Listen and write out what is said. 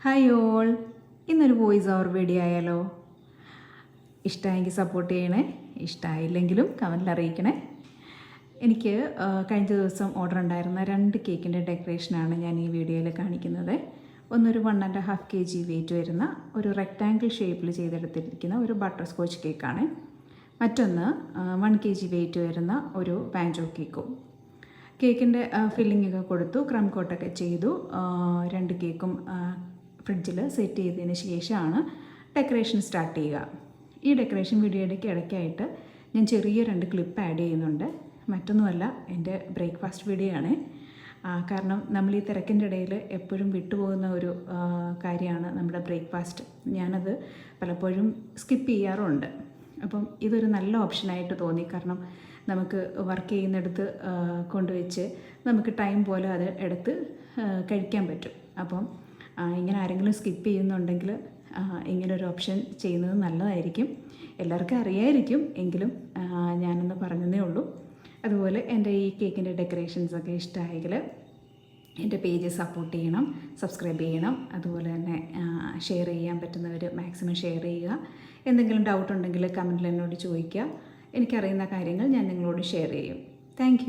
Hi all, ഇന്നൊരു voice over video ആയാലോ? ഇഷ്ടമായെങ്കിൽ സപ്പോർട്ട് ചെയ്യണേ, ഇഷ്ടമായില്ലെങ്കിലും കമൻറ്റിൽ അറിയിക്കണേ. എനിക്ക് കഴിഞ്ഞ ദിവസം ഓർഡർ ഉണ്ടായിരുന്ന 2 കേക്കിൻ്റെ ഡെക്കറേഷനാണ് ഞാൻ ഈ വീഡിയോയിൽ കാണിക്കുന്നത്. ഒന്നൊരു 1.5 kg വെയിറ്റ് വരുന്ന ഒരു റെക്റ്റാങ്കിൾ ഷേപ്പിൽ ചെയ്തെടുത്തിരിക്കുന്ന ഒരു ബട്ടർ സ്കോച്ച് കേക്കാണ്. മറ്റൊന്ന് 1 kg വെയിറ്റ് വരുന്ന ഒരു പാൻജോ കേക്കും. കേക്കിൻ്റെ ഫില്ലിങ്ങൊക്കെ കൊടുത്തു, ക്രം കോട്ടൊക്കെ ചെയ്തു. 2 കേക്കും ഫ്രിഡ്ജിൽ സെറ്റ് ചെയ്തതിന് ശേഷമാണ് ഡെക്കറേഷൻ സ്റ്റാർട്ട് ചെയ്യുക. ഈ ഡെക്കറേഷൻ വീഡിയോയുടെ ഇടയ്ക്കായിട്ട് ഞാൻ ചെറിയ 2 ക്ലിപ്പ് ആഡ് ചെയ്യുന്നുണ്ട്. മറ്റൊന്നുമല്ല, എൻ്റെ ബ്രേക്ക്ഫാസ്റ്റ് വീഡിയോ ആണ്. കാരണം നമ്മൾ ഈ തിരക്കിൻ്റെ ഇടയിൽ എപ്പോഴും വിട്ടുപോകുന്ന ഒരു കാര്യമാണ് നമ്മുടെ ബ്രേക്ക്ഫാസ്റ്റ്. ഞാനത് പലപ്പോഴും സ്കിപ്പ് ചെയ്യാറുണ്ട്. അപ്പം ഇതൊരു നല്ല ഓപ്ഷനായിട്ട് തോന്നി. കാരണം നമുക്ക് വർക്ക് ചെയ്യുന്നിടത്ത് കൊണ്ടുവച്ച് നമുക്ക് ടൈം പോലെ അത് എടുത്ത് കഴിക്കാൻ പറ്റും. അപ്പം ഇങ്ങനെ ആരെങ്കിലും സ്കിപ്പ് ചെയ്യുന്നുണ്ടെങ്കിൽ ഇങ്ങനൊരു ഓപ്ഷൻ ചെയ്യുന്നത് നല്ലതായിരിക്കും. എല്ലാവർക്കും അറിയായിരിക്കും, എങ്കിലും ഞാനൊന്ന് പറഞ്ഞതേ ഉള്ളൂ. അതുപോലെ എൻ്റെ ഈ കേക്കിൻ്റെ ഡെക്കറേഷൻസൊക്കെ ഇഷ്ടമായെങ്കിൽ എൻ്റെ പേജ് സപ്പോർട്ട് ചെയ്യണം, സബ്സ്ക്രൈബ് ചെയ്യണം. അതുപോലെ തന്നെ ഷെയർ ചെയ്യാൻ പറ്റുന്നവർ മാക്സിമം ഷെയർ ചെയ്യുക. എന്തെങ്കിലും ഡൗട്ട് ഉണ്ടെങ്കിൽ കമൻറ്റിൽ എന്നോട് ചോദിക്കുക. എനിക്കറിയുന്ന കാര്യങ്ങൾ ഞാൻ നിങ്ങളോട് ഷെയർ ചെയ്യും. താങ്ക്